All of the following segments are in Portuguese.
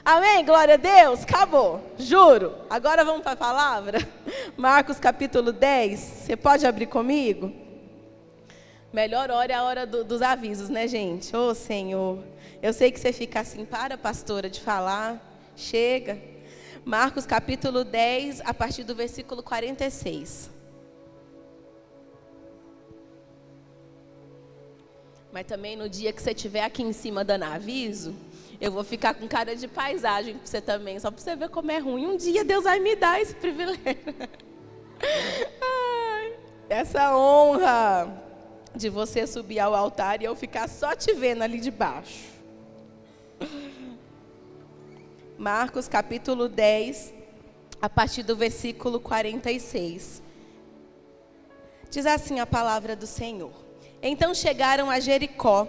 Amém? Glória a Deus. Acabou. Juro. Agora vamos para a palavra. Marcos capítulo 10. Você pode abrir comigo? Melhor hora é a hora dos avisos, né, gente? Ô, Senhor. Eu sei que você fica assim, para, pastora, de falar. Chega. Marcos capítulo 10, a partir do versículo 46. Mas também no dia que você estiver aqui em cima dando aviso, eu vou ficar com cara de paisagem para você também, só para você ver como é ruim. Um dia Deus vai me dar esse privilégio. Ai, essa honra de você subir ao altar e eu ficar só te vendo ali de baixo. Marcos capítulo 10, a partir do versículo 46. Diz assim a palavra do Senhor. Então chegaram a Jericó,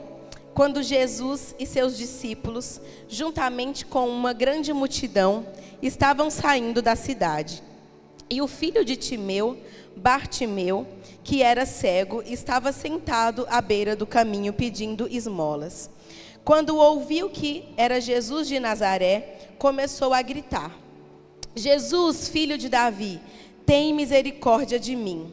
quando Jesus e seus discípulos, juntamente com uma grande multidão, estavam saindo da cidade. E o filho de Timeu, Bartimeu, que era cego, estava sentado à beira do caminho pedindo esmolas. Quando ouviu que era Jesus de Nazaré, começou a gritar: Jesus, filho de Davi, tem misericórdia de mim.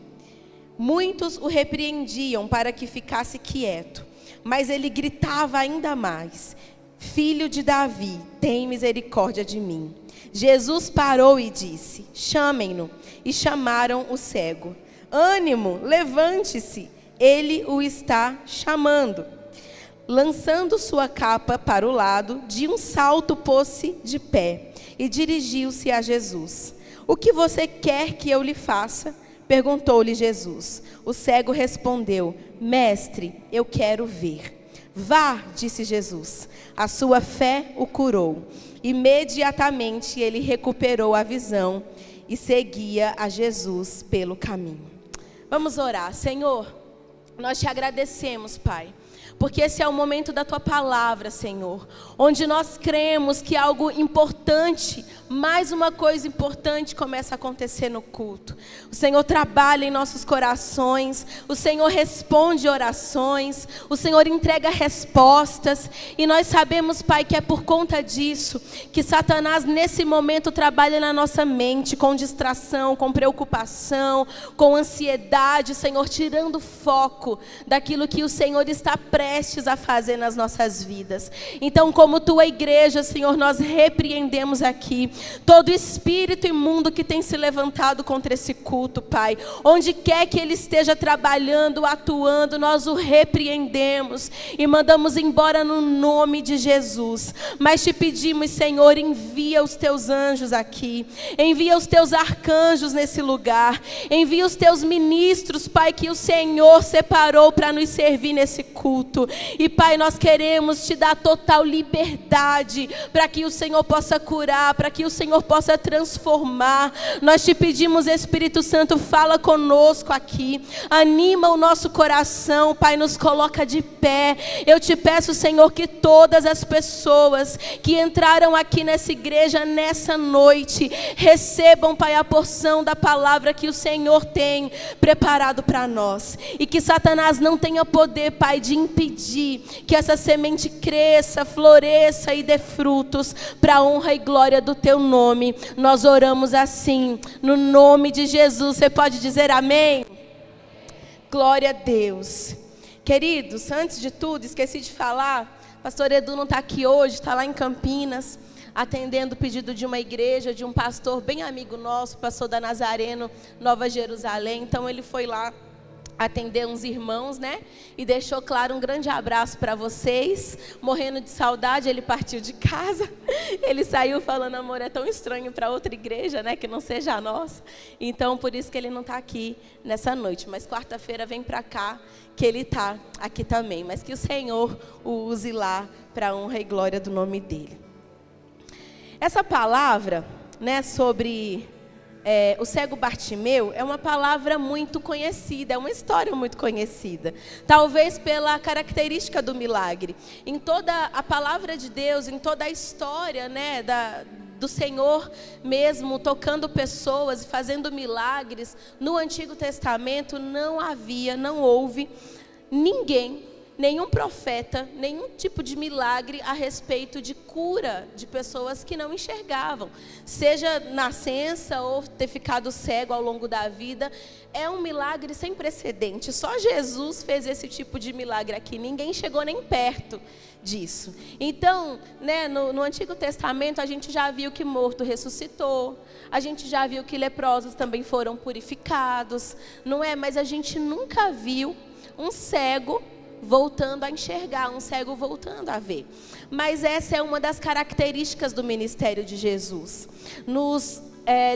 Muitos o repreendiam para que ficasse quieto, mas ele gritava ainda mais: Filho de Davi, tem misericórdia de mim. Jesus parou e disse: Chamem-no. E chamaram o cego. Ânimo, levante-se, ele o está chamando. Lançando sua capa para o lado, de um salto pôs-se de pé e dirigiu-se a Jesus. O que você quer que eu lhe faça? Perguntou-lhe Jesus. O cego respondeu: Mestre, eu quero ver. Vá, disse Jesus. A sua fé o curou. Imediatamente ele recuperou a visão e seguia a Jesus pelo caminho. Vamos orar. Senhor, nós te agradecemos, Pai, porque esse é o momento da Tua palavra, Senhor, onde nós cremos que algo importante, mais uma coisa importante começa a acontecer no culto. O Senhor trabalha em nossos corações, o Senhor responde orações, o Senhor entrega respostas, e nós sabemos, Pai, que é por conta disso que Satanás nesse momento trabalha na nossa mente, com distração, com preocupação, com ansiedade, Senhor, tirando o foco daquilo que o Senhor está prestes a fazer nas nossas vidas. Então, como Tua igreja, Senhor, nós repreendemos aqui todo espírito imundo que tem se levantado contra esse culto, Pai. Onde quer que ele esteja trabalhando, atuando, nós o repreendemos e mandamos embora no nome de Jesus. Mas te pedimos, Senhor, envia os Teus anjos aqui, envia os Teus arcanjos nesse lugar, envia os Teus ministros, Pai, que o Senhor separou para nos servir nesse culto. E, Pai, nós queremos Te dar total liberdade para que o Senhor possa curar, para que o Senhor possa transformar. Nós Te pedimos, Espírito Santo, fala conosco aqui, anima o nosso coração, Pai, nos coloca de pé. Eu Te peço, Senhor, que todas as pessoas que entraram aqui nessa igreja nessa noite recebam, Pai, a porção da palavra que o Senhor tem preparado para nós, e que Satanás não tenha poder, Pai, de impedir que essa semente cresça, floresça e dê frutos para a honra e glória do Teu nome. Nós oramos assim, no nome de Jesus. Você pode dizer amém? Glória a Deus. Queridos, antes de tudo, esqueci de falar, pastor Edu não está aqui hoje, está lá em Campinas, atendendo o pedido de uma igreja, de um pastor bem amigo nosso, pastor da Nazareno, Nova Jerusalém. Então ele foi lá atender uns irmãos, né? E deixou claro um grande abraço para vocês. Morrendo de saudade, ele partiu de casa. Ele saiu falando: amor, é tão estranho para outra igreja, né? Que não seja a nossa. Então, por isso que ele não está aqui nessa noite. Mas quarta-feira vem para cá, que ele está aqui também. Mas que o Senhor o use lá para a honra e glória do nome dele. Essa palavra, né, sobre o cego Bartimeu, é uma palavra muito conhecida, é uma história muito conhecida. Talvez pela característica do milagre. Em toda a palavra de Deus, em toda a história, né, do Senhor mesmo tocando pessoas e fazendo milagres, no Antigo Testamento não houve ninguém nenhum profeta, nenhum tipo de milagre a respeito de cura de pessoas que não enxergavam. Seja nascença ou ter ficado cego ao longo da vida, é um milagre sem precedente. Só Jesus fez esse tipo de milagre aqui, ninguém chegou nem perto disso. Então, né, no Antigo Testamento a gente já viu que morto ressuscitou, a gente já viu que leprosos também foram purificados, não é? Mas a gente nunca viu um cego voltando a enxergar, um cego voltando a ver. Mas essa é uma das características do ministério de Jesus. Nos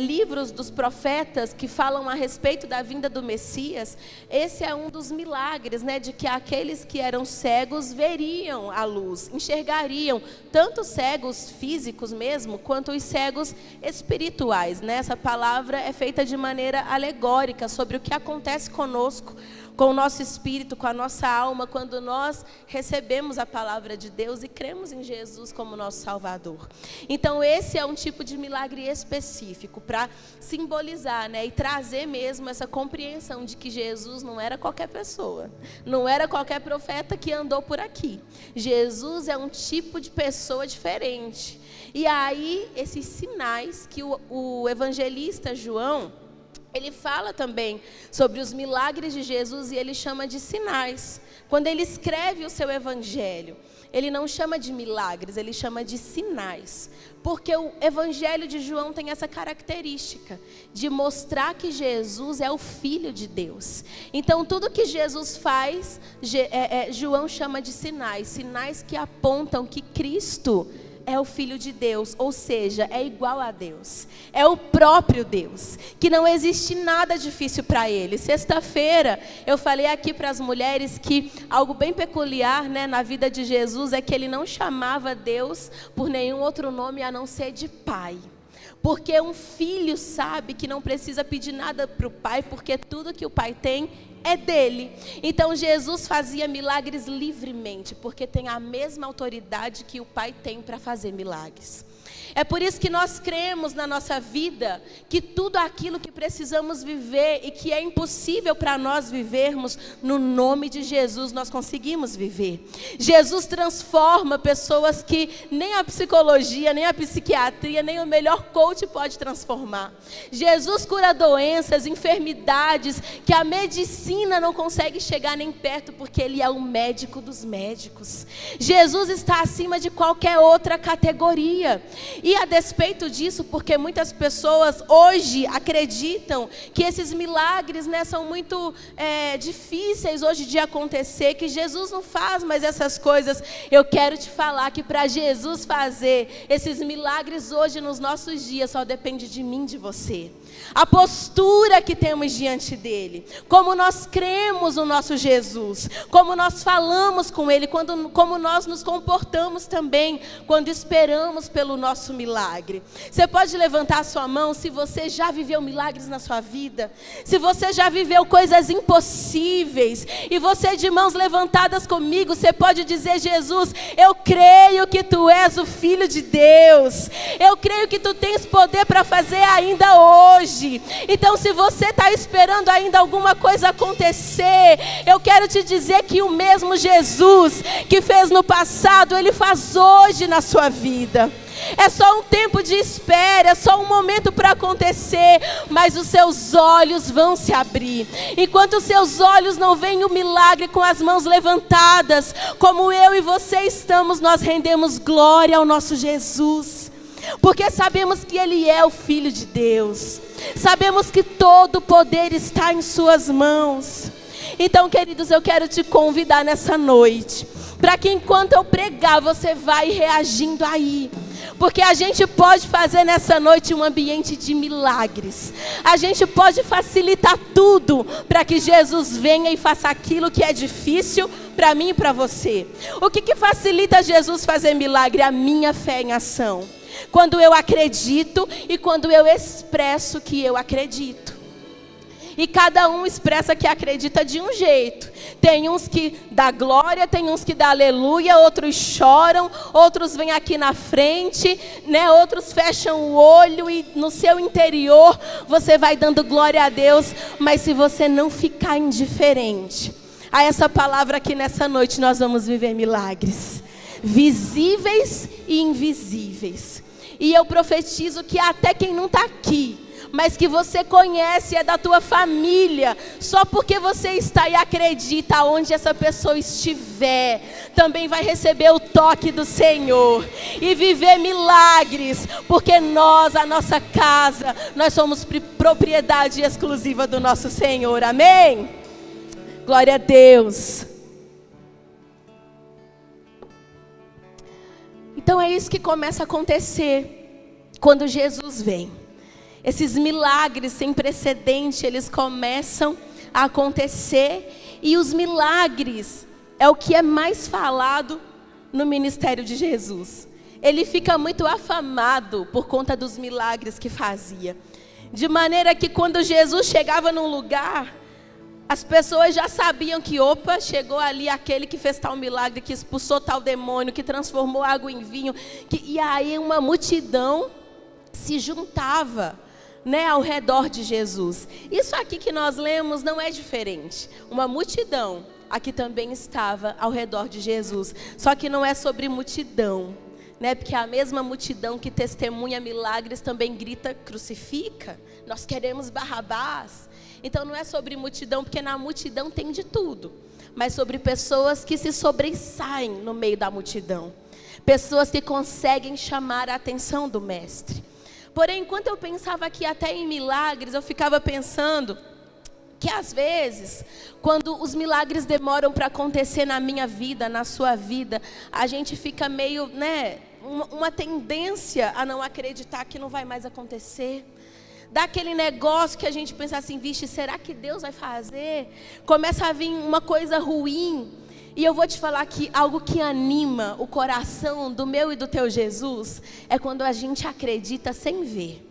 livros dos profetas que falam a respeito da vinda do Messias, esse é um dos milagres, né, de que aqueles que eram cegos veriam a luz, enxergariam, tanto cegos físicos mesmo, quanto os cegos espirituais, né? Essa palavra é feita de maneira alegórica sobre o que acontece conosco, com o nosso espírito, com a nossa alma, quando nós recebemos a palavra de Deus e cremos em Jesus como nosso Salvador. Então esse é um tipo de milagre específico para simbolizar, né, e trazer mesmo essa compreensão de que Jesus não era qualquer pessoa, não era qualquer profeta que andou por aqui. Jesus é um tipo de pessoa diferente. E aí esses sinais que o evangelista João, ele fala também sobre os milagres de Jesus e ele chama de sinais. Quando ele escreve o seu evangelho, ele não chama de milagres, ele chama de sinais. Porque o evangelho de João tem essa característica de mostrar que Jesus é o Filho de Deus. Então tudo que Jesus faz, João chama de sinais. Sinais que apontam que Cristo é o Filho de Deus, ou seja, é igual a Deus, é o próprio Deus, que não existe nada difícil para Ele. Sexta-feira eu falei aqui para as mulheres que algo bem peculiar, né, na vida de Jesus é que Ele não chamava Deus por nenhum outro nome a não ser de Pai. Porque um filho sabe que não precisa pedir nada para o pai, porque tudo que o pai tem é dele. Então Jesus fazia milagres livremente, porque tem a mesma autoridade que o pai tem para fazer milagres. É por isso que nós cremos na nossa vida que tudo aquilo que precisamos viver e que é impossível para nós vivermos, no nome de Jesus nós conseguimos viver. Jesus transforma pessoas que nem a psicologia, nem a psiquiatria, nem o melhor coach pode transformar. Jesus cura doenças, enfermidades que a medicina não consegue chegar nem perto, porque Ele é o médico dos médicos. Jesus está acima de qualquer outra categoria. E a despeito disso, porque muitas pessoas hoje acreditam que esses milagres, né, são muito difíceis hoje de acontecer, que Jesus não faz mais essas coisas. Eu quero te falar que para Jesus fazer esses milagres hoje nos nossos dias só depende de mim, de você. A postura que temos diante dele, como nós cremos no nosso Jesus, como nós falamos com ele, como nós nos comportamos também quando esperamos pelo nosso milagre. Você pode levantar a sua mão se você já viveu milagres na sua vida, se você já viveu coisas impossíveis, e você de mãos levantadas comigo, você pode dizer: Jesus, eu creio que tu és o Filho de Deus, eu creio que tu tens poder para fazer ainda hoje. Então se você está esperando ainda alguma coisa acontecer, eu quero te dizer que o mesmo Jesus que fez no passado, Ele faz hoje na sua vida. É só um tempo de espera, é só um momento para acontecer, mas os seus olhos vão se abrir. Enquanto os seus olhos não veem o milagre com as mãos levantadas, como eu e você estamos, nós rendemos glória ao nosso Jesus, porque sabemos que Ele é o Filho de Deus, sabemos que todo o poder está em suas mãos. Então, queridos, eu quero te convidar nessa noite, para que enquanto eu pregar, você vai reagindo aí. Porque a gente pode fazer nessa noite um ambiente de milagres. A gente pode facilitar tudo para que Jesus venha e faça aquilo que é difícil para mim e para você. O que facilita Jesus fazer milagre? A minha fé em ação. Quando eu acredito e quando eu expresso que eu acredito. E cada um expressa que acredita de um jeito. Tem uns que dá glória, tem uns que dá aleluia, outros choram, outros vêm aqui na frente, né? Outros fecham o olho e no seu interior você vai dando glória a Deus. Mas se você não ficar indiferente, a essa palavra aqui nessa noite, nós vamos viver milagres, visíveis e invisíveis. E eu profetizo que até quem não está aqui, mas que você conhece, é da tua família, só porque você está e acredita, onde essa pessoa estiver, também vai receber o toque do Senhor e viver milagres, porque nós, a nossa casa, nós somos propriedade exclusiva do nosso Senhor, amém? Glória a Deus. Então é isso que começa a acontecer quando Jesus vem. Esses milagres sem precedente, eles começam a acontecer. E os milagres é o que é mais falado no ministério de Jesus. Ele fica muito afamado por conta dos milagres que fazia. De maneira que quando Jesus chegava num lugar, as pessoas já sabiam que, opa, chegou ali aquele que fez tal milagre, que expulsou tal demônio, que transformou água em vinho. E aí uma multidão se juntava, né, ao redor de Jesus. Isso aqui que nós lemos não é diferente. Uma multidão aqui também estava ao redor de Jesus. Só que não é sobre multidão, né? Porque a mesma multidão que testemunha milagres também grita: crucifica, nós queremos Barrabás. Então não é sobre multidão, porque na multidão tem de tudo, mas sobre pessoas que se sobressaem no meio da multidão, pessoas que conseguem chamar a atenção do mestre. Porém, enquanto eu pensava aqui até em milagres, eu ficava pensando que às vezes, quando os milagres demoram para acontecer na minha vida, na sua vida, a gente fica meio, né, uma tendência a não acreditar que não vai mais acontecer. Dá aquele negócio que a gente pensa assim: vixe, será que Deus vai fazer? Começa a vir uma coisa ruim. E eu vou te falar que algo que anima o coração do meu e do teu Jesus é quando a gente acredita sem ver.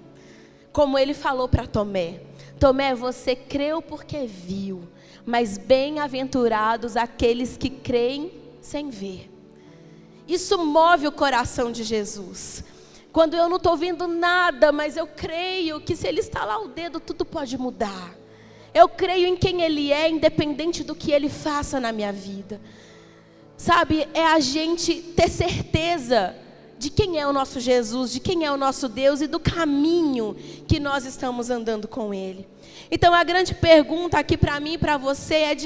Como ele falou para Tomé: Tomé, você creu porque viu, mas bem-aventurados aqueles que creem sem ver. Isso move o coração de Jesus. Quando eu não estou vendo nada, mas eu creio que se ele estalar o dedo, tudo pode mudar. Eu creio em quem ele é, independente do que ele faça na minha vida. Sabe, é a gente ter certeza de quem é o nosso Jesus, de quem é o nosso Deus e do caminho que nós estamos andando com ele. Então a grande pergunta aqui para mim e para você é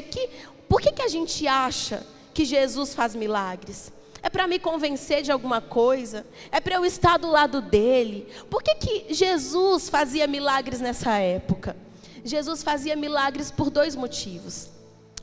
por que a gente acha que Jesus faz milagres? É para me convencer de alguma coisa? É para eu estar do lado dele? Por que Jesus fazia milagres nessa época? Jesus fazia milagres por dois motivos.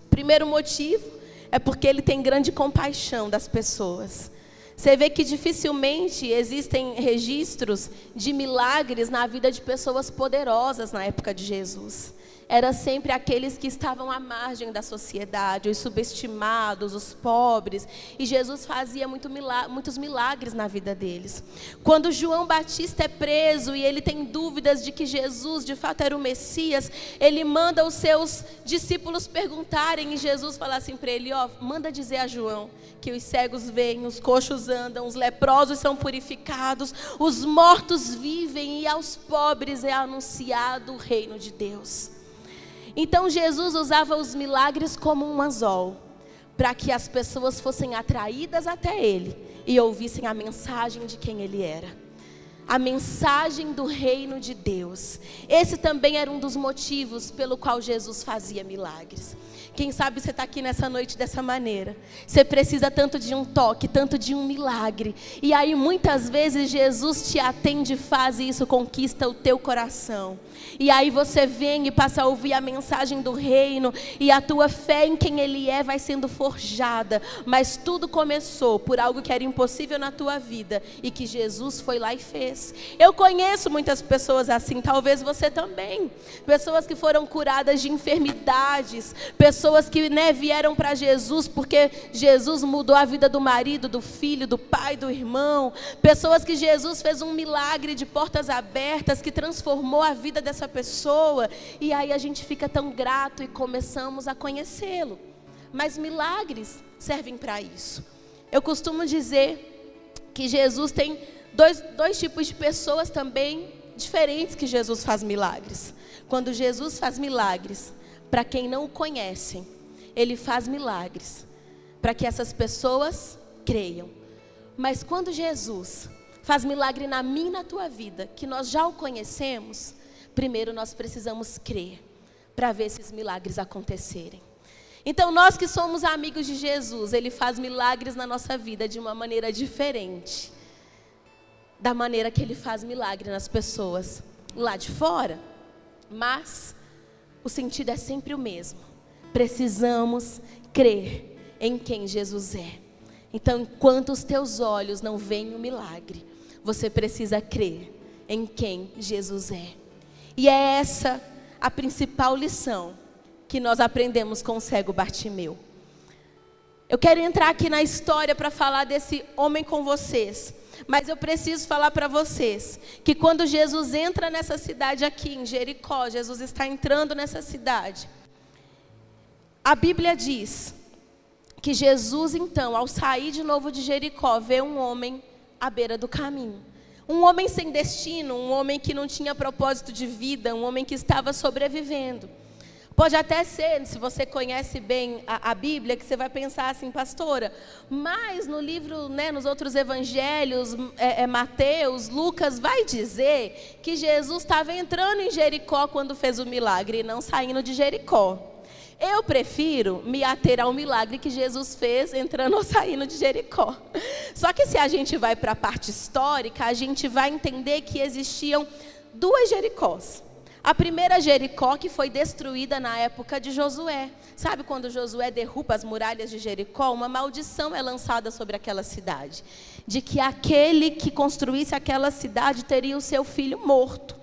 O primeiro motivo é porque ele tem grande compaixão das pessoas. Você vê que dificilmente existem registros de milagres na vida de pessoas poderosas na época de Jesus. Era sempre aqueles que estavam à margem da sociedade, os subestimados, os pobres. E Jesus fazia muitos milagres na vida deles. Quando João Batista é preso e ele tem dúvidas de que Jesus de fato era o Messias, ele manda os seus discípulos perguntarem, e Jesus fala assim para ele: manda dizer a João que os cegos veem, os coxos andam, os leprosos são purificados, os mortos vivem e aos pobres é anunciado o reino de Deus. Então Jesus usava os milagres como um anzol, para que as pessoas fossem atraídas até ele e ouvissem a mensagem de quem ele era. A mensagem do reino de Deus. Esse também era um dos motivos pelo qual Jesus fazia milagres. Quem sabe você está aqui nessa noite dessa maneira. Você precisa tanto de um toque, tanto de um milagre. E aí muitas vezes Jesus te atende e faz isso, conquista o teu coração. E aí você vem e passa a ouvir a mensagem do reino. E a tua fé em quem ele é vai sendo forjada. Mas tudo começou por algo que era impossível na tua vida. E que Jesus foi lá e fez. Eu conheço muitas pessoas assim, talvez você também. Pessoas que foram curadas de enfermidades. Pessoas que vieram para Jesus porque Jesus mudou a vida do marido, do filho, do pai, do irmão. Pessoas que Jesus fez um milagre de portas abertas que transformou a vida dessa pessoa. E aí a gente fica tão grato e começamos a conhecê-lo. Mas milagres servem para isso. Eu costumo dizer que Jesus tem dois tipos de pessoas também diferentes que Jesus faz milagres. Quando Jesus faz milagres para quem não o conhece, Ele faz milagres para que essas pessoas creiam. Mas quando Jesus faz milagre na minha e na tua vida, que nós já o conhecemos, primeiro nós precisamos crer para ver esses milagres acontecerem. Então nós que somos amigos de Jesus, Ele faz milagres na nossa vida de uma maneira diferente da maneira que Ele faz milagre nas pessoas lá de fora. Mas o sentido é sempre o mesmo. Precisamos crer em quem Jesus é. Então, enquanto os teus olhos não veem o milagre, você precisa crer em quem Jesus é. E é essa a principal lição que nós aprendemos com o cego Bartimeu. Eu quero entrar aqui na história para falar desse homem com vocês. Mas eu preciso falar para vocês que quando Jesus entra nessa cidade aqui em Jericó, Jesus está entrando nessa cidade. A Bíblia diz que Jesus então, ao sair de novo de Jericó, vê um homem à beira do caminho. Um homem sem destino, um homem que não tinha propósito de vida, um homem que estava sobrevivendo. Pode até ser, se você conhece bem a Bíblia, que você vai pensar assim, pastora, mas no livro, nos outros evangelhos, Mateus, Lucas, vai dizer que Jesus estava entrando em Jericó quando fez o milagre e não saindo de Jericó. Eu prefiro me ater ao milagre que Jesus fez entrando ou saindo de Jericó. Só que se a gente vai para a parte histórica, a gente vai entender que existiam duas Jericós. A primeira Jericó que foi destruída na época de Josué. Sabe quando Josué derruba as muralhas de Jericó? Uma maldição é lançada sobre aquela cidade. De que aquele que construísse aquela cidade teria o seu filho morto.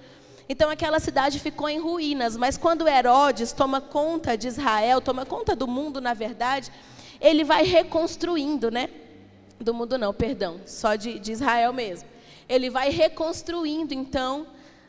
Então aquela cidade ficou em ruínas. Mas quando Herodes toma conta de Israel, toma conta do mundo na verdade, ele vai reconstruindo, Do mundo não, perdão, só de Israel mesmo. Ele vai reconstruindo então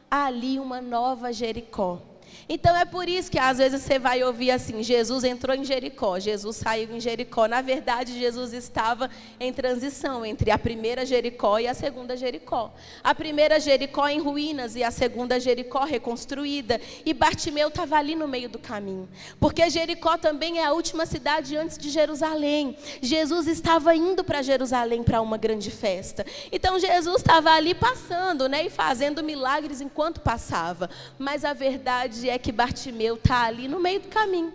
ali uma nova Jericó. Então é por isso que às vezes você vai ouvir assim, Jesus entrou em Jericó, Jesus saiu em Jericó. Na verdade, Jesus estava em transição entre a primeira Jericó e a segunda Jericó. A primeira Jericó em ruínas e a segunda Jericó reconstruída. E Bartimeu estava ali no meio do caminho. Porque Jericó também é a última cidade antes de Jerusalém. Jesus estava indo para Jerusalém para uma grande festa. Então Jesus estava ali passando, e fazendo milagres enquanto passava. Mas a verdade é que Bartimeu está ali no meio do caminho,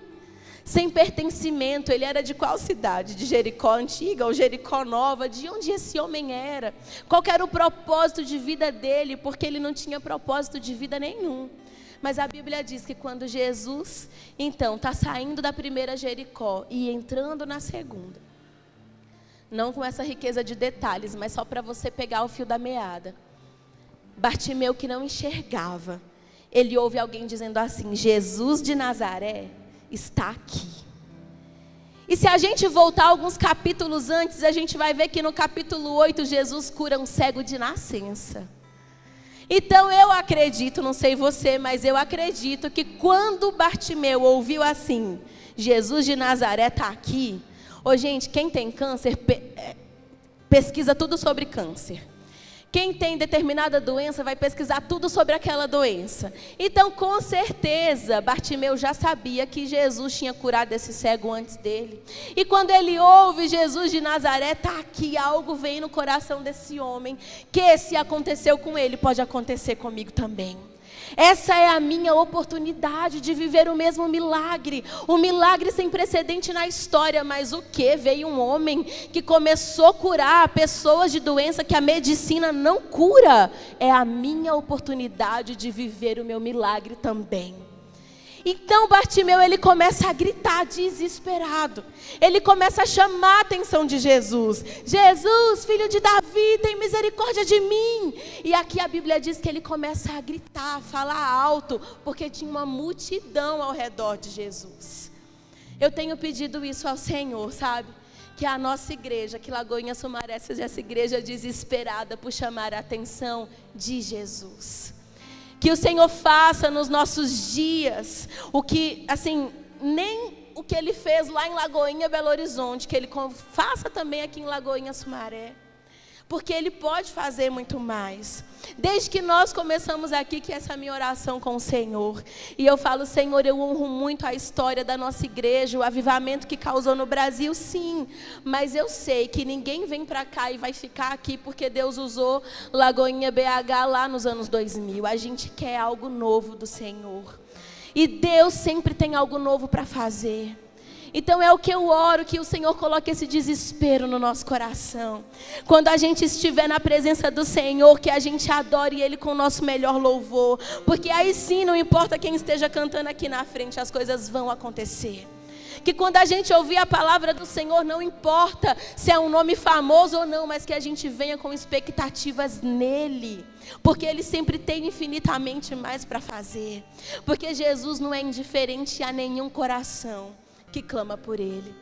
sem pertencimento. Ele era de qual cidade? De Jericó antiga ou Jericó nova? De onde esse homem era? Qual era o propósito de vida dele? Porque ele não tinha propósito de vida nenhum. Mas a Bíblia diz que quando Jesus, então, está saindo da primeira Jericó e entrando na segunda, não com essa riqueza de detalhes, mas só para você pegar o fio da meada, Bartimeu, que não enxergava, ele ouve alguém dizendo assim: Jesus de Nazaré está aqui. E se a gente voltar alguns capítulos antes, a gente vai ver que no capítulo 8, Jesus cura um cego de nascença. Então eu acredito, não sei você, mas eu acredito que quando Bartimeu ouviu assim, Jesus de Nazaré está aqui. Gente, quem tem câncer, pesquisa tudo sobre câncer. Quem tem determinada doença vai pesquisar tudo sobre aquela doença. Então, com certeza, Bartimeu já sabia que Jesus tinha curado esse cego antes dele. E quando ele ouve Jesus de Nazaré, está aqui, algo vem no coração desse homem, que se aconteceu com ele, pode acontecer comigo também. Essa é a minha oportunidade de viver o mesmo milagre. Um milagre sem precedente na história. Mas o que? Veio um homem que começou a curar pessoas de doença que a medicina não cura. É a minha oportunidade de viver o meu milagre também. Então Bartimeu, ele começa a gritar desesperado. Ele começa a chamar a atenção de Jesus. Jesus, filho de Davi, tem misericórdia de mim. E aqui a Bíblia diz que ele começa a gritar, a falar alto, porque tinha uma multidão ao redor de Jesus. Eu tenho pedido isso ao Senhor, sabe? Que a nossa igreja, que Lagoinha Sumaré seja essa igreja desesperada por chamar a atenção de Jesus. Que o Senhor faça nos nossos dias o que, assim, nem o que Ele fez lá em Lagoinha, Belo Horizonte, que Ele faça também aqui em Lagoinha, Sumaré. porque Ele pode fazer muito mais. Desde que nós começamos aqui, que essa é a minha oração com o Senhor. E eu falo, Senhor, eu honro muito a história da nossa igreja, o avivamento que causou no Brasil, sim. Mas eu sei que ninguém vem para cá e vai ficar aqui porque Deus usou Lagoinha BH lá nos anos 2000. A gente quer algo novo do Senhor. E Deus sempre tem algo novo para fazer. Então é o que eu oro, que o Senhor coloque esse desespero no nosso coração. Quando a gente estiver na presença do Senhor, que a gente adore Ele com o nosso melhor louvor. Porque aí sim, não importa quem esteja cantando aqui na frente, as coisas vão acontecer. Que quando a gente ouvir a palavra do Senhor, não importa se é um nome famoso ou não, mas que a gente venha com expectativas nele. Porque Ele sempre tem infinitamente mais para fazer. Porque Jesus não é indiferente a nenhum coração que clama por Ele.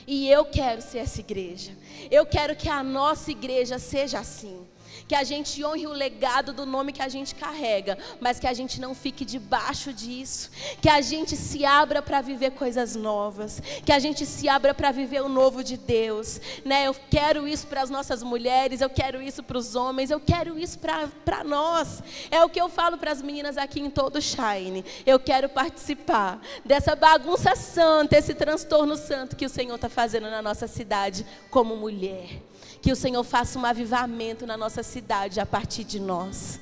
E eu quero ser essa igreja. Eu quero que a nossa igreja seja assim. Que a gente honre o legado do nome que a gente carrega, mas que a gente não fique debaixo disso. Que a gente se abra para viver coisas novas. Que a gente se abra para viver o novo de Deus, né? Eu quero isso para as nossas mulheres, eu quero isso para os homens, eu quero isso para nós. É o que eu falo para as meninas aqui em todo o Shine. Eu quero participar dessa bagunça santa, esse transtorno santo que o Senhor está fazendo na nossa cidade como mulher. Que o Senhor faça um avivamento na nossa cidade a partir de nós.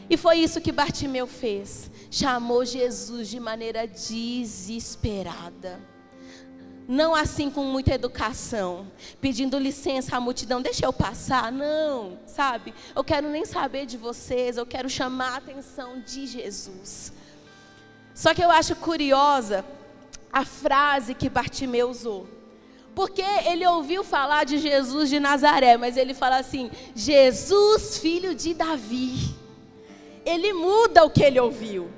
E foi isso que Bartimeu fez. Chamou Jesus de maneira desesperada. Não assim com muita educação, pedindo licença à multidão, deixa eu passar. Não, sabe? Eu quero nem saber de vocês, eu quero chamar a atenção de Jesus. Só que eu acho curiosa a frase que Bartimeu usou. Porque ele ouviu falar de Jesus de Nazaré, mas ele fala assim, Jesus, filho de Davi. Ele muda o que ele ouviu.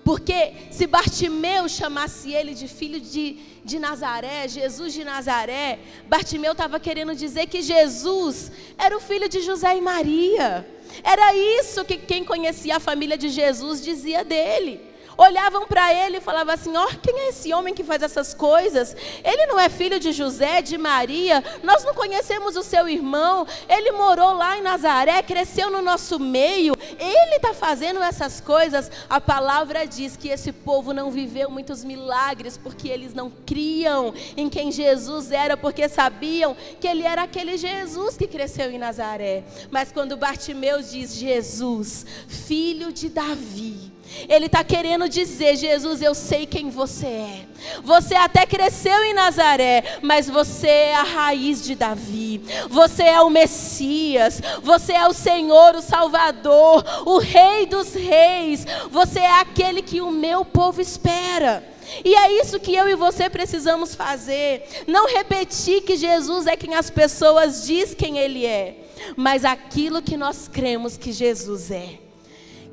Porque se Bartimeu chamasse ele de filho de Nazaré, Jesus de Nazaré, Bartimeu estava querendo dizer que Jesus era o filho de José e Maria. Era isso que quem conhecia a família de Jesus dizia dele. Olhavam para ele e falavam assim, ó, quem é esse homem que faz essas coisas? Ele não é filho de José, de Maria? Nós não conhecemos o seu irmão? Ele morou lá em Nazaré, cresceu no nosso meio? Ele está fazendo essas coisas? A palavra diz que esse povo não viveu muitos milagres, porque eles não criam em quem Jesus era, porque sabiam que ele era aquele Jesus que cresceu em Nazaré. Mas quando Bartimeu diz Jesus, filho de Davi, ele está querendo dizer, Jesus, eu sei quem você é. Você até cresceu em Nazaré, mas você é a raiz de Davi. Você é o Messias. Você é o Senhor, o Salvador, o Rei dos Reis. Você é aquele que o meu povo espera. E é isso que eu e você precisamos fazer. Não repetir que Jesus é quem as pessoas dizem quem Ele é, mas aquilo que nós cremos que Jesus é.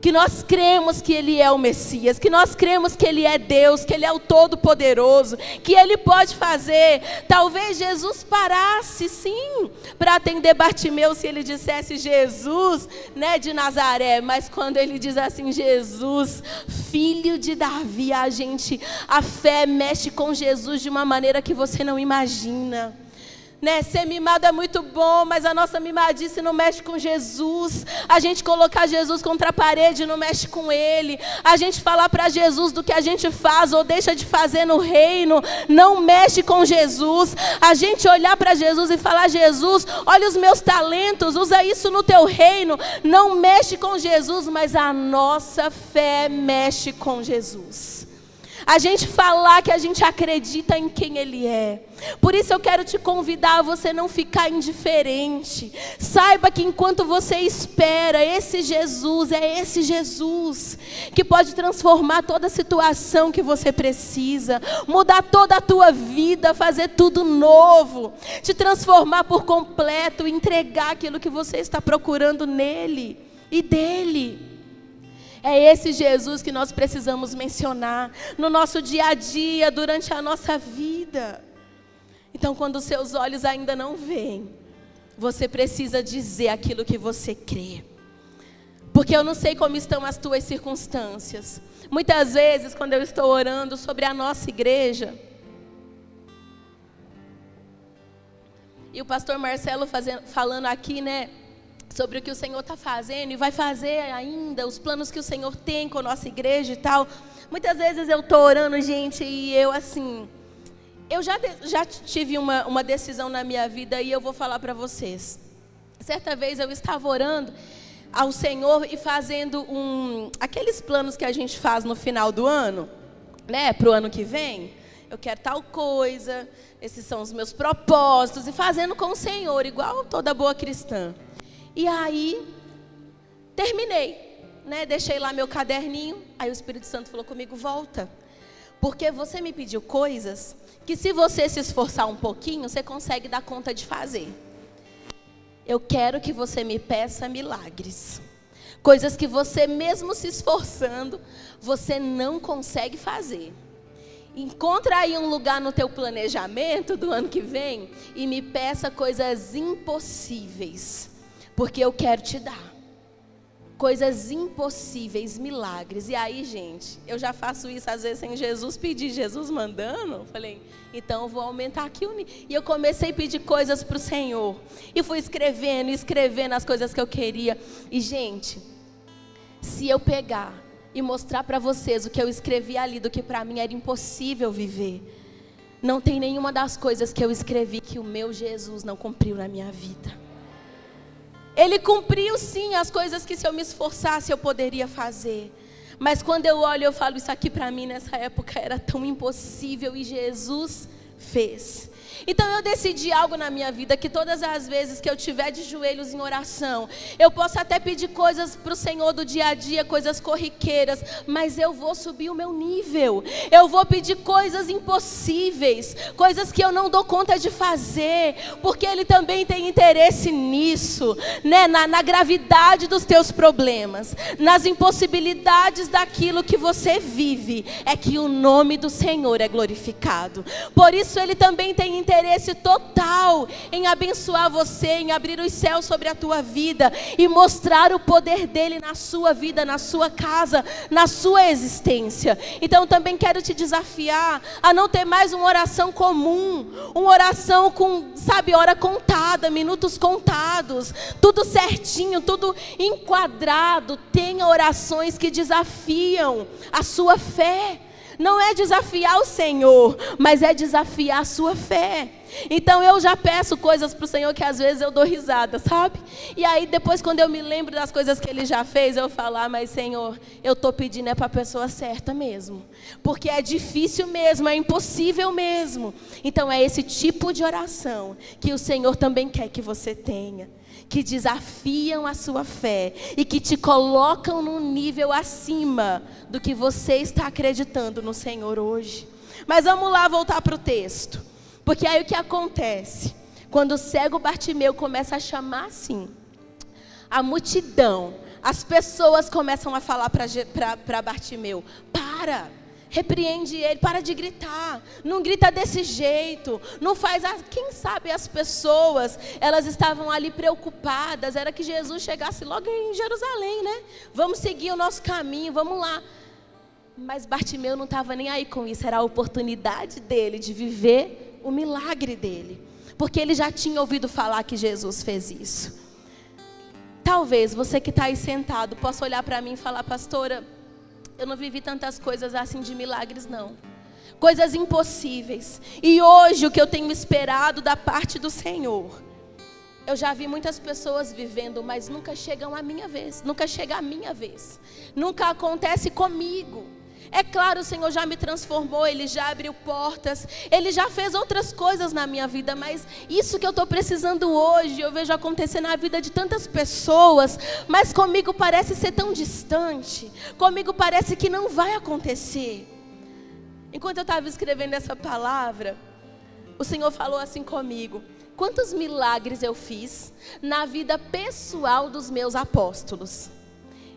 Que nós cremos que Ele é o Messias, que nós cremos que Ele é Deus, que Ele é o Todo-Poderoso, que Ele pode fazer. Talvez Jesus parasse sim para atender Bartimeu se ele dissesse Jesus, né, de Nazaré, mas quando ele diz assim, Jesus, filho de Davi, a fé mexe com Jesus de uma maneira que você não imagina. Né? Ser mimado é muito bom, mas a nossa mimadice não mexe com Jesus. A gente colocar Jesus contra a parede não mexe com Ele. A gente falar para Jesus do que a gente faz ou deixa de fazer no reino não mexe com Jesus. A gente olhar para Jesus e falar, Jesus, olha os meus talentos, usa isso no teu reino, não mexe com Jesus, mas a nossa fé mexe com Jesus. A gente falar que a gente acredita em quem Ele é. Por isso eu quero te convidar a você não ficar indiferente. Saiba que enquanto você espera, esse Jesus é esse Jesus que pode transformar toda a situação que você precisa, mudar toda a tua vida, fazer tudo novo, te transformar por completo, entregar aquilo que você está procurando nele e dele. É esse Jesus que nós precisamos mencionar no nosso dia a dia, durante a nossa vida. Então, quando os seus olhos ainda não veem, você precisa dizer aquilo que você crê. Porque eu não sei como estão as tuas circunstâncias. Muitas vezes, quando eu estou orando sobre a nossa igreja, E o pastor Marcelo falando aqui, né, sobre o que o Senhor está fazendo e vai fazer ainda, os planos que o Senhor tem com a nossa igreja e tal. Muitas vezes eu estou orando, gente, e eu assim, eu já tive uma decisão na minha vida e eu vou falar para vocês. Certa vez eu estava orando ao Senhor e fazendo aqueles planos que a gente faz no final do ano, né, para o ano que vem. Eu quero tal coisa, esses são os meus propósitos, e fazendo com o Senhor, igual toda boa cristã. E aí, terminei, né? Deixei lá meu caderninho, aí o Espírito Santo falou comigo, volta. Porque você me pediu coisas que se você se esforçar um pouquinho, você consegue dar conta de fazer. Eu quero que você me peça milagres. Coisas que você mesmo se esforçando, você não consegue fazer. Encontra aí um lugar no teu planejamento do ano que vem e me peça coisas impossíveis, porque eu quero te dar. Coisas impossíveis, milagres. E aí, gente, eu já faço isso às vezes sem Jesus pedir, Jesus mandando. Falei, então eu vou aumentar aqui E eu comecei a pedir coisas para o Senhor. E fui escrevendo as coisas que eu queria. E, gente, se eu pegar e mostrar para vocês o que eu escrevi ali, do que para mim era impossível viver, não tem nenhuma das coisas que eu escrevi que o meu Jesus não cumpriu na minha vida. Ele cumpriu sim as coisas que se eu me esforçasse eu poderia fazer. Mas quando eu olho eu falo, isso aqui para mim nessa época era tão impossível e Jesus fez. Então eu decidi algo na minha vida, que todas as vezes que eu estiver de joelhos em oração, eu posso até pedir coisas para o Senhor do dia a dia, coisas corriqueiras, mas eu vou subir o meu nível. Eu vou pedir coisas impossíveis, coisas que eu não dou conta de fazer, porque Ele também tem interesse nisso, né? na gravidade dos teus problemas, nas impossibilidades daquilo que você vive, é que o nome do Senhor é glorificado. Por isso Ele também tem interesse total em abençoar você, em abrir os céus sobre a tua vida e mostrar o poder dele na sua vida, na sua casa, na sua existência. Então também quero te desafiar a não ter mais uma oração comum, uma oração com, hora contada, minutos contados, tudo certinho, tudo enquadrado. Tenha orações que desafiam a sua fé. Não é desafiar o Senhor, mas é desafiar a sua fé. Então eu já peço coisas para o Senhor que às vezes eu dou risada, sabe? E aí depois quando eu me lembro das coisas que Ele já fez, eu falo, mas Senhor, eu estou pedindo para a pessoa certa mesmo. Porque é difícil mesmo, é impossível mesmo. Então é esse tipo de oração que o Senhor também quer que você tenha, que desafiam a sua fé e que te colocam num nível acima do que você está acreditando no Senhor hoje. Mas vamos lá voltar para o texto, porque aí o que acontece? Quando o cego Bartimeu começa a chamar assim, a multidão, as pessoas começam a falar para Bartimeu, repreende ele, para de gritar, não grita desse jeito, não faz, quem sabe as pessoas, elas estavam ali preocupadas, era que Jesus chegasse logo em Jerusalém, né? Vamos seguir o nosso caminho, vamos lá. Mas Bartimeu não estava nem aí com isso, era a oportunidade dele de viver o milagre dele, porque ele já tinha ouvido falar que Jesus fez isso. Talvez você que está aí sentado possa olhar para mim e falar, pastora, eu não vivi tantas coisas assim de milagres não, coisas impossíveis, e hoje o que eu tenho esperado da parte do Senhor, eu já vi muitas pessoas vivendo, mas nunca chegam a minha vez, nunca chega a minha vez, nunca acontece comigo. É claro, o Senhor já me transformou, Ele já abriu portas, Ele já fez outras coisas na minha vida, mas isso que eu estou precisando hoje, eu vejo acontecer na vida de tantas pessoas, mas comigo parece ser tão distante, comigo parece que não vai acontecer. Enquanto eu estava escrevendo essa palavra, o Senhor falou assim comigo, quantos milagres eu fiz na vida pessoal dos meus apóstolos.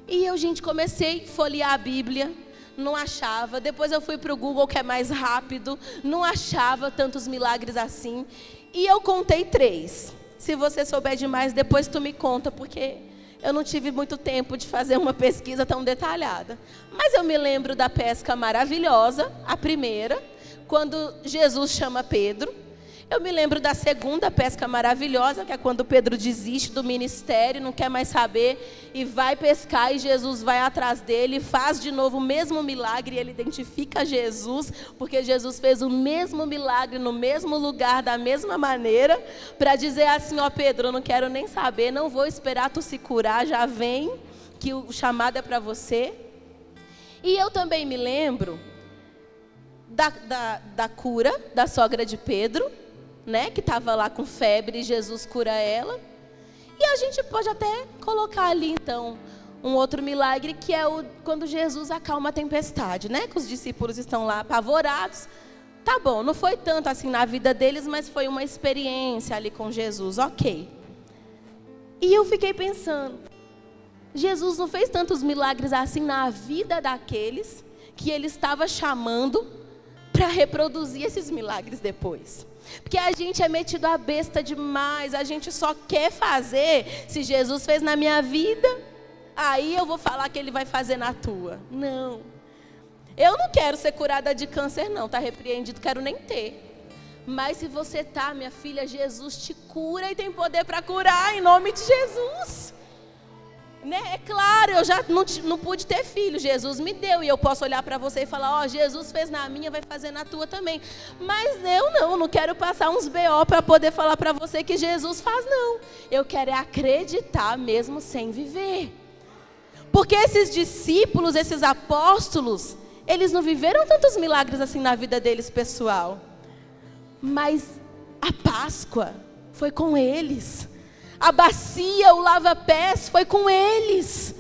E eu, gente, comecei a folhear a Bíblia, não achava, depois eu fui para o Google, que é mais rápido, não achava tantos milagres assim, e eu contei 3, se você souber demais, depois tu me conta, porque eu não tive muito tempo de fazer uma pesquisa tão detalhada, mas eu me lembro da pesca maravilhosa, a primeira, quando Jesus chama Pedro, Eu me lembro da segunda pesca maravilhosa, que é quando Pedro desiste do ministério, não quer mais saber e vai pescar, e Jesus vai atrás dele, faz de novo o mesmo milagre, e ele identifica Jesus, porque Jesus fez o mesmo milagre no mesmo lugar, da mesma maneira, para dizer assim: ó Pedro, eu não quero nem saber, não vou esperar tu se curar, já vem, que o chamado é para você. E eu também me lembro da cura da sogra de Pedro, né, que estava lá com febre, e Jesus cura ela. E a gente pode até colocar ali então um outro milagre, que é quando Jesus acalma a tempestade, né, que os discípulos estão lá apavorados. Tá bom, não foi tanto assim na vida deles, mas foi uma experiência ali com Jesus, ok. E eu fiquei pensando, Jesus não fez tantos milagres assim na vida daqueles que ele estava chamando para reproduzir esses milagres depois. Porque a gente é metido a besta demais, a gente só quer fazer. Se Jesus fez na minha vida, aí eu vou falar que ele vai fazer na tua. Não. Eu não quero ser curada de câncer não, tá repreendido, quero nem ter. Mas se você tá, minha filha, Jesus te cura e tem poder para curar, em nome de Jesus. Né? É claro, eu já não pude ter filho, Jesus me deu, e eu posso olhar para você e falar: ó, Jesus fez na minha, vai fazer na tua também. Mas eu não quero passar uns BO para poder falar para você que Jesus faz, não. Eu quero é acreditar mesmo sem viver. Porque esses discípulos, esses apóstolos, eles não viveram tantos milagres assim na vida deles, pessoal. Mas a Páscoa foi com eles. A bacia, o lava-pés foi com eles.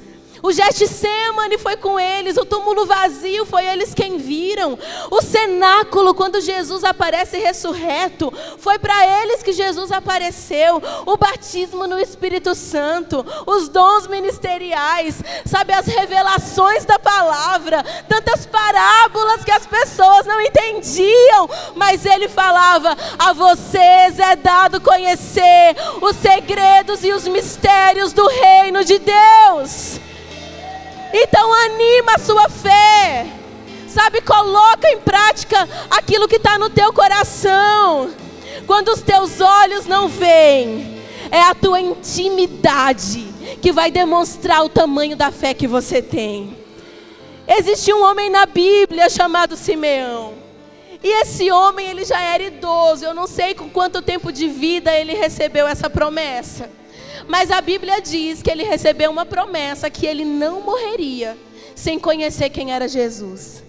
O Getsemane foi com eles. O túmulo vazio foi eles quem viram. O cenáculo, quando Jesus aparece ressurreto, foi para eles que Jesus apareceu. O batismo no Espírito Santo, os dons ministeriais, sabe, as revelações da palavra, tantas parábolas que as pessoas não entendiam, mas ele falava: a vocês é dado conhecer os segredos e os mistérios do reino de Deus. Então anima a sua fé, sabe, coloca em prática aquilo que está no teu coração. Quando os teus olhos não veem, é a tua intimidade que vai demonstrar o tamanho da fé que você tem. Existe um homem na Bíblia chamado Simeão, e esse homem, ele já era idoso. Eu não sei com quanto tempo de vida ele recebeu essa promessa, mas a Bíblia diz que ele recebeu uma promessa que ele não morreria sem conhecer quem era Jesus.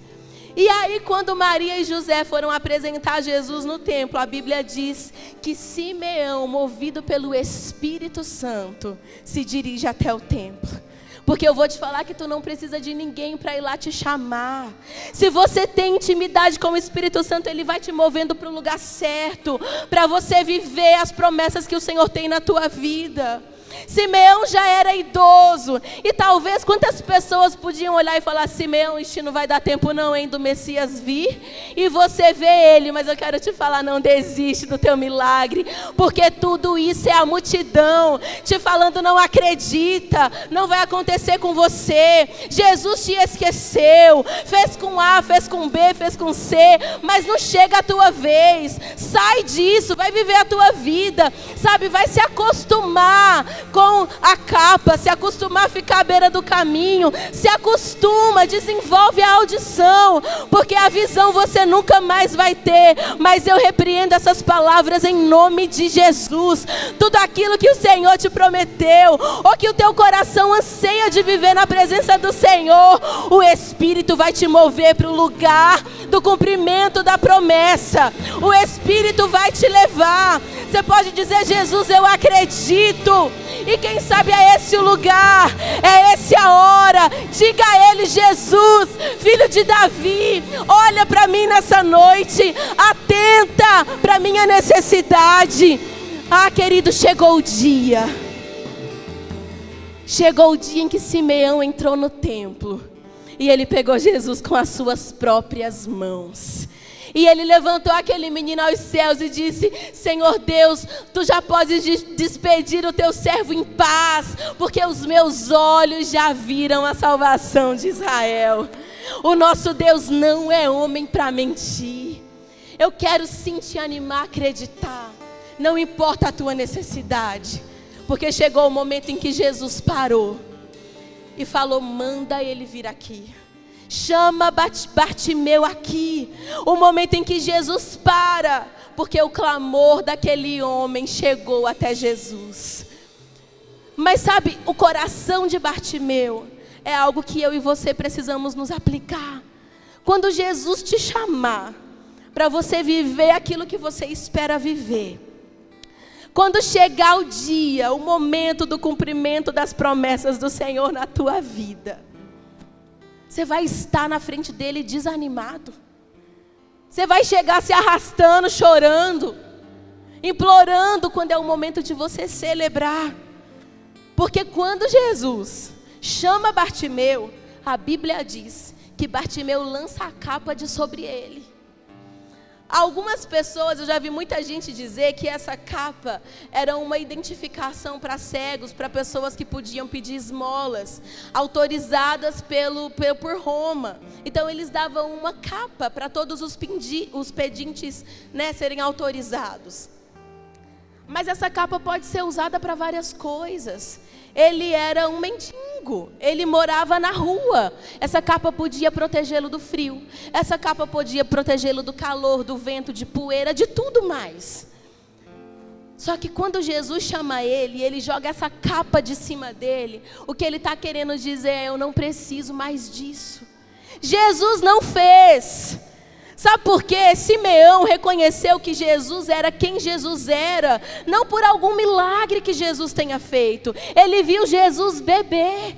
E aí, quando Maria e José foram apresentar Jesus no templo, a Bíblia diz que Simeão, movido pelo Espírito Santo, se dirige até o templo. Porque eu vou te falar que tu não precisa de ninguém para ir lá te chamar. Se você tem intimidade com o Espírito Santo, ele vai te movendo para o lugar certo, para você viver as promessas que o Senhor tem na tua vida. Simeão já era idoso, e talvez quantas pessoas podiam olhar e falar: Simeão, isso não vai dar tempo não, hein, do Messias vir, e você vê ele. Mas eu quero te falar, não desiste do teu milagre, porque tudo isso é a multidão te falando: não acredita, não vai acontecer com você, Jesus te esqueceu, fez com A, fez com B, fez com C, mas não chega a tua vez. Sai disso, vai viver a tua vida, sabe, vai se acostumar com a capa, se acostumar a ficar à beira do caminho, se acostuma, desenvolve a audição, porque a visão você nunca mais vai ter. Mas eu repreendo essas palavras em nome de Jesus. Tudo aquilo que o Senhor te prometeu, ou que o teu coração anseia de viver na presença do Senhor, o Espírito vai te mover para o lugar do cumprimento da promessa. O Espírito vai te levar. Você pode dizer: Jesus, eu acredito. E quem sabe é esse o lugar, é esse a hora. Diga a ele: Jesus, filho de Davi, olha para mim nessa noite, atenta para minha necessidade. Ah, querido, chegou o dia. Chegou o dia em que Simeão entrou no templo e ele pegou Jesus com as suas próprias mãos. E ele levantou aquele menino aos céus e disse: Senhor Deus, tu já podes despedir o teu servo em paz, porque os meus olhos já viram a salvação de Israel. O nosso Deus não é homem para mentir. Eu quero sim te animar a acreditar. Não importa a tua necessidade. Porque chegou o momento em que Jesus parou e falou: manda ele vir aqui. Chama Bartimeu aqui. O momento em que Jesus para, porque o clamor daquele homem chegou até Jesus. Mas sabe, o coração de Bartimeu é algo que eu e você precisamos nos aplicar. Quando Jesus te chamar para você viver aquilo que você espera viver, quando chegar o dia, o momento do cumprimento das promessas do Senhor na tua vida, você vai estar na frente dele desanimado. Você vai chegar se arrastando, chorando, implorando, quando é o momento de você celebrar. Porque quando Jesus chama Bartimeu, a Bíblia diz que Bartimeu lança a capa de sobre ele. Algumas pessoas, eu já vi muita gente dizer que essa capa era uma identificação para cegos, para pessoas que podiam pedir esmolas, autorizadas por Roma. Então eles davam uma capa para todos os pedintes, né, serem autorizados. Mas essa capa pode ser usada para várias coisas. Ele era um mendigo, ele morava na rua. Essa capa podia protegê-lo do frio. Essa capa podia protegê-lo do calor, do vento, de poeira, de tudo mais. Só que quando Jesus chama ele, ele joga essa capa de cima dele. O que ele está querendo dizer é: eu não preciso mais disso. Jesus não fez. Sabe por quê? Simeão reconheceu que Jesus era quem Jesus era, não por algum milagre que Jesus tenha feito. Ele viu Jesus beber.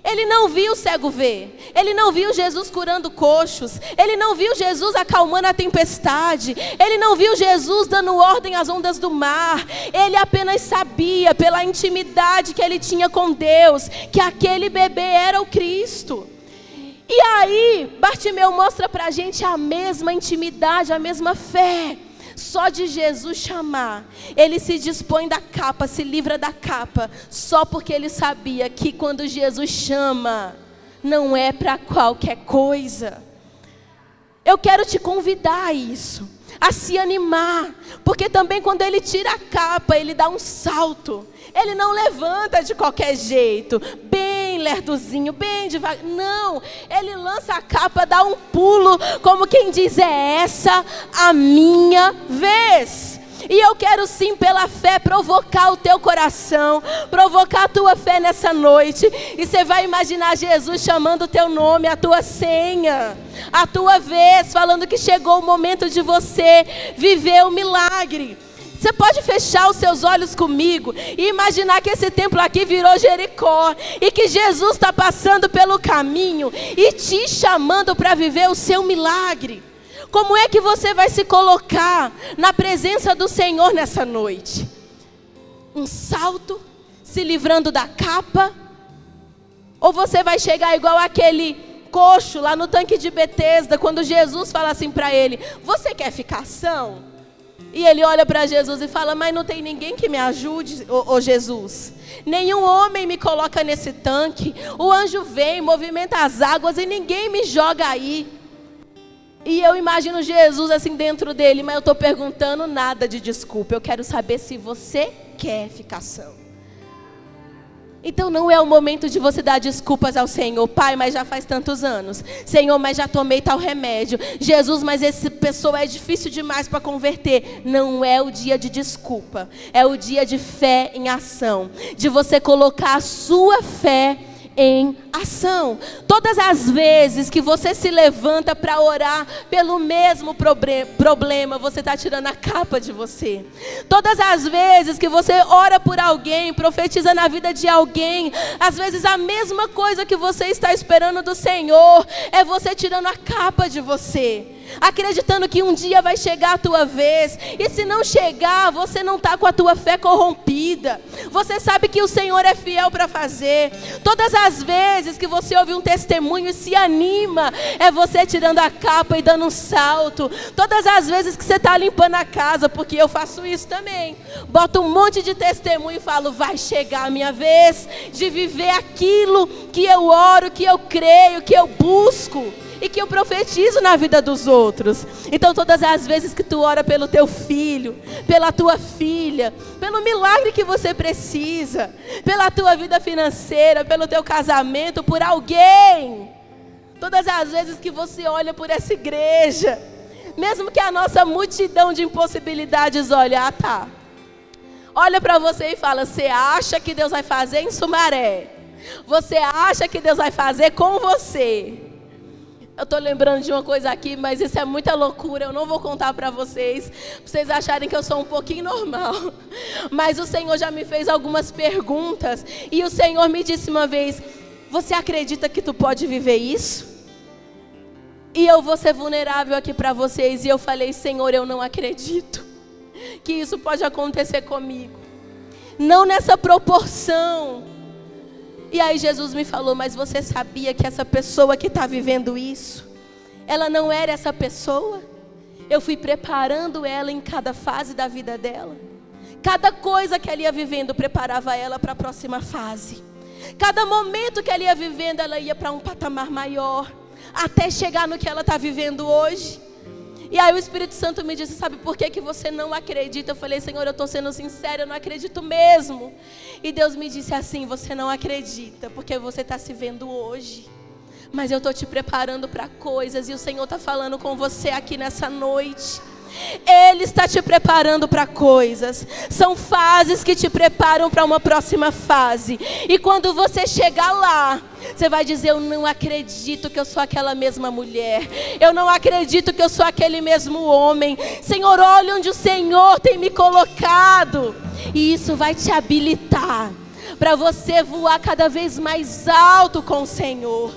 Ele não viu o cego ver. Ele não viu Jesus curando coxos. Ele não viu Jesus acalmando a tempestade. Ele não viu Jesus dando ordem às ondas do mar. Ele apenas sabia, pela intimidade que ele tinha com Deus, que aquele bebê era o Cristo. E aí, Bartimeu mostra para a gente a mesma intimidade, a mesma fé. Só de Jesus chamar, ele se dispõe da capa, se livra da capa, só porque ele sabia que quando Jesus chama, não é para qualquer coisa. Eu quero te convidar a isso, a se animar, porque também quando ele tira a capa, ele dá um salto. Ele não levanta de qualquer jeito, bem lerdozinho, bem devagar. Não, ele lança a capa, dá um pulo, como quem diz: é essa a minha vez. E eu quero sim, pela fé, provocar o teu coração, provocar a tua fé nessa noite. E você vai imaginar Jesus chamando o teu nome, a tua senha, a tua vez, falando que chegou o momento de você viver o milagre. Você pode fechar os seus olhos comigo e imaginar que esse templo aqui virou Jericó e que Jesus está passando pelo caminho e te chamando para viver o seu milagre. Como é que você vai se colocar na presença do Senhor nessa noite? Um salto, se livrando da capa? Ou você vai chegar igual aquele coxo lá no tanque de Betesda, quando Jesus fala assim para ele: você quer ficar são? E ele olha para Jesus e fala: mas não tem ninguém que me ajude, ô Jesus. Nenhum homem me coloca nesse tanque. O anjo vem, movimenta as águas e ninguém me joga aí. E eu imagino Jesus assim dentro dele: mas eu estou perguntando nada de desculpa. Eu quero saber se você quer ficar são. Então não é o momento de você dar desculpas ao Senhor. Pai, mas já faz tantos anos. Senhor, mas já tomei tal remédio. Jesus, mas essa pessoa é difícil demais para converter. Não é o dia de desculpa. É o dia de fé em ação. De você colocar a sua fé em ação. Todas as vezes que você se levanta para orar pelo mesmo problema, você está tirando a capa de você. Todas as vezes que você ora por alguém, profetiza na vida de alguém, às vezes a mesma coisa que você está esperando do Senhor é você tirando a capa de você, acreditando que um dia vai chegar a tua vez. E se não chegar, você não está com a tua fé corrompida. Você sabe que o Senhor é fiel para fazer. Todas as vezes que você ouve um testemunho e se anima, é você tirando a capa e dando um salto. Todas as vezes que você está limpando a casa, porque eu faço isso também, boto um monte de testemunho e falo: vai chegar a minha vez de viver aquilo que eu oro, que eu creio, que eu busco. e que eu profetizo na vida dos outros. Então todas as vezes que tu ora pelo teu filho, pela tua filha, pelo milagre que você precisa, pela tua vida financeira, pelo teu casamento, por alguém, todas as vezes que você olha por essa igreja, mesmo que a nossa multidão de impossibilidades olha para você e fala: você acha que Deus vai fazer em Sumaré? Você acha que Deus vai fazer com você? Eu estou lembrando de uma coisa aqui, mas isso é muita loucura. Eu não vou contar para vocês acharem que eu sou um pouquinho normal. Mas o Senhor já me fez algumas perguntas. E o Senhor me disse uma vez: você acredita que tu pode viver isso? E eu vou ser vulnerável aqui para vocês. E eu falei: Senhor, eu não acredito que isso pode acontecer comigo. Não nessa proporção. E aí Jesus me falou: mas você sabia que essa pessoa que está vivendo isso, ela não era essa pessoa? Eu fui preparando ela em cada fase da vida dela. Cada coisa que ela ia vivendo preparava ela para a próxima fase. Cada momento que ela ia vivendo, ela ia para um patamar maior, até chegar no que ela está vivendo hoje. E aí o Espírito Santo me disse: sabe por que você não acredita? Eu falei: Senhor, eu estou sendo sincera, eu não acredito mesmo. E Deus me disse assim: você não acredita porque você está se vendo hoje, mas eu estou te preparando para coisas. E o Senhor está falando com você aqui nessa noite. Ele está te preparando para coisas. São fases que te preparam para uma próxima fase. E quando você chegar lá, você vai dizer: eu não acredito que eu sou aquela mesma mulher. Eu não acredito que eu sou aquele mesmo homem. Senhor, olha onde o Senhor tem me colocado. E isso vai te habilitar para você voar cada vez mais alto com o Senhor,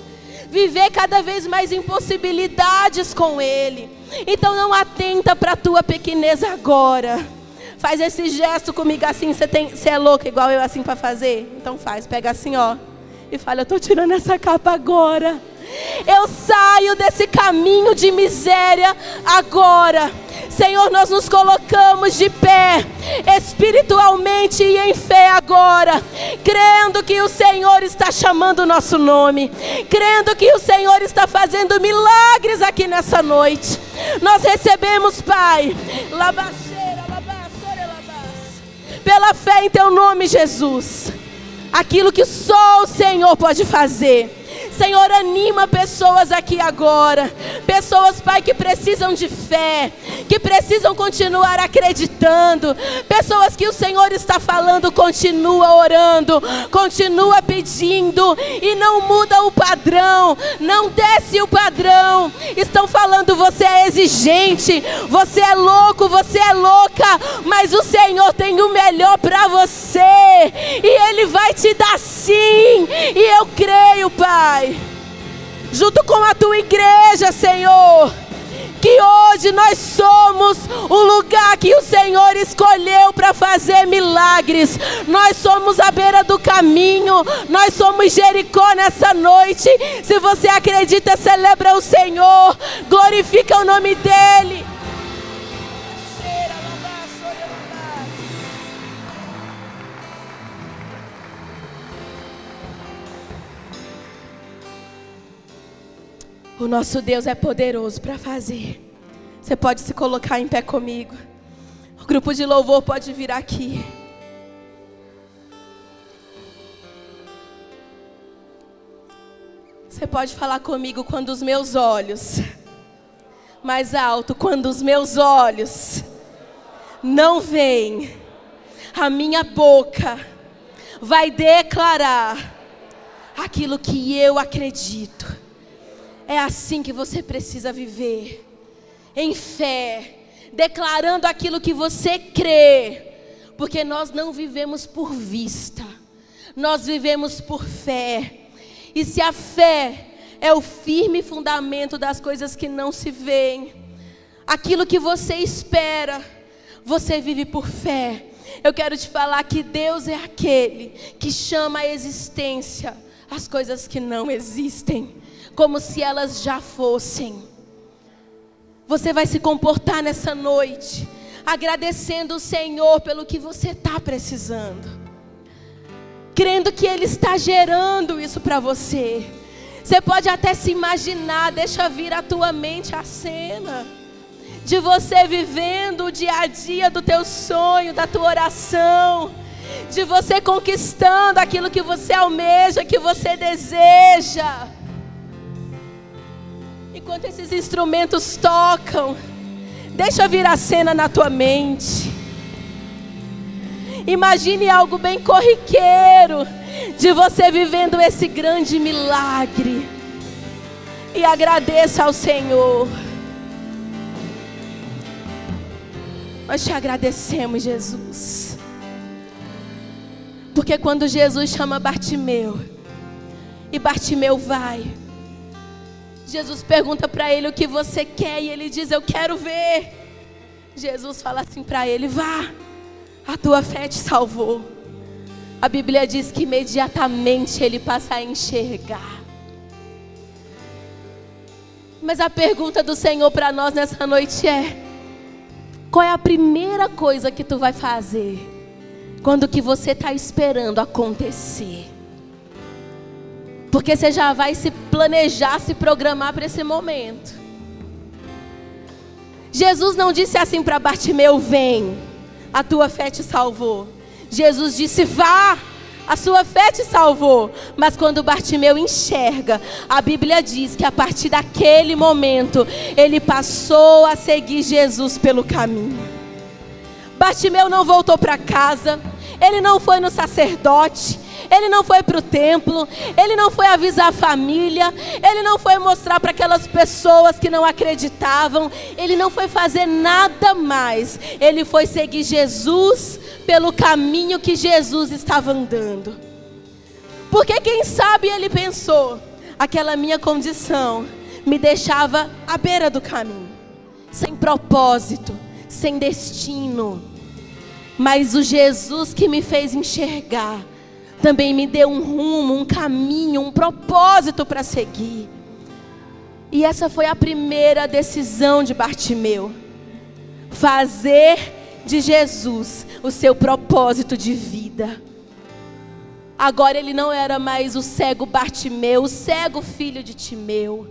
viver cada vez mais impossibilidades com Ele. Então não atenta para a tua pequenez agora. Faz esse gesto comigo assim. Você é louca igual eu assim para fazer? Então faz, pega assim ó, e fala: eu estou tirando essa capa agora. Eu saio desse caminho de miséria agora. Senhor, nós nos colocamos de pé, espiritualmente e em fé agora, crendo que o Senhor está chamando o nosso nome, crendo que o Senhor está fazendo milagres aqui nessa noite. Nós recebemos, Pai, pela fé em Teu nome, Jesus, aquilo que só o Senhor pode fazer. Senhor, anima pessoas aqui agora. Pessoas, Pai, que precisam de fé, que precisam continuar acreditando. Pessoas que o Senhor está falando: continua orando, continua pedindo, e não muda o padrão, não desce o padrão. Estão falando: você é exigente, você é louco, você é louca. Mas o Senhor tem o melhor para você, e Ele vai te dar sim. E eu creio, Pai, junto com a Tua igreja, Senhor, que hoje nós somos o lugar que o Senhor escolheu para fazer milagres. Nós somos a beira do caminho, nós somos Jericó nessa noite. Se você acredita, celebra o Senhor, glorifica o nome dEle. O nosso Deus é poderoso para fazer. Você pode se colocar em pé comigo. O grupo de louvor pode vir aqui. Você pode falar comigo: quando os meus olhos, mais alto, quando os meus olhos não veem, a minha boca vai declarar aquilo que eu acredito. É assim que você precisa viver, em fé, declarando aquilo que você crê, porque nós não vivemos por vista, nós vivemos por fé. E se a fé é o firme fundamento das coisas que não se veem, aquilo que você espera, você vive por fé. Eu quero te falar que Deus é aquele que chama à existência as coisas que não existem, como se elas já fossem. Você vai se comportar nessa noite agradecendo o Senhor pelo que você está precisando, crendo que Ele está gerando isso para você. Você pode até se imaginar, deixa vir à tua mente a cena de você vivendo o dia a dia do teu sonho, da tua oração, de você conquistando aquilo que você almeja, que você deseja. Enquanto esses instrumentos tocam, deixa vir a cena na tua mente. Imagine algo bem corriqueiro, de você vivendo esse grande milagre. E agradeça ao Senhor. Nós te agradecemos, Jesus. Porque quando Jesus chama Bartimeu, e Bartimeu vai, Jesus pergunta para ele o que você quer, e ele diz: eu quero ver. Jesus fala assim para ele: vá, a tua fé te salvou. A Bíblia diz que imediatamente ele passa a enxergar. Mas a pergunta do Senhor para nós nessa noite é: qual é a primeira coisa que tu vai fazer quando o que você está esperando acontecer? Porque você já vai se planejar, se programar para esse momento. Jesus não disse assim para Bartimeu: vem, a tua fé te salvou. Jesus disse: vá, a sua fé te salvou. Mas quando Bartimeu enxerga, a Bíblia diz que a partir daquele momento, ele passou a seguir Jesus pelo caminho. Bartimeu não voltou para casa, ele não foi no sacerdote, ele não foi para o templo, ele não foi avisar a família, ele não foi mostrar para aquelas pessoas que não acreditavam, ele não foi fazer nada mais. Ele foi seguir Jesus pelo caminho que Jesus estava andando. Porque quem sabe ele pensou: aquela minha condição me deixava à beira do caminho, sem propósito, sem destino. Mas o Jesus que me fez enxergar também me deu um rumo, um caminho, um propósito para seguir. E essa foi a primeira decisão de Bartimeu: fazer de Jesus o seu propósito de vida. Agora ele não era mais o cego Bartimeu, o cego filho de Timeu.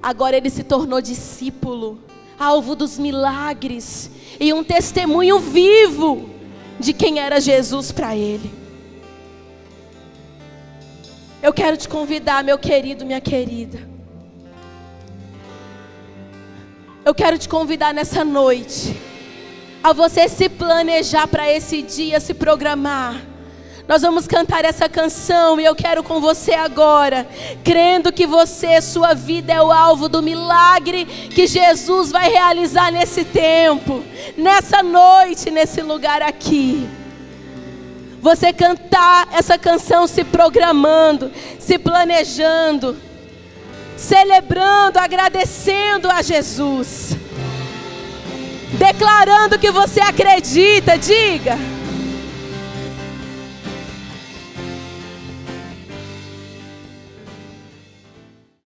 Agora ele se tornou discípulo, alvo dos milagres e um testemunho vivo de quem era Jesus para ele. Eu quero te convidar, meu querido, minha querida. Eu quero te convidar nessa noite a você se planejar para esse dia, se programar. Nós vamos cantar essa canção e eu quero com você agora, crendo que você, sua vida é o alvo do milagre que Jesus vai realizar nesse tempo, nessa noite, nesse lugar aqui. Você cantar essa canção se programando, se planejando, celebrando, agradecendo a Jesus, declarando que você acredita. Diga: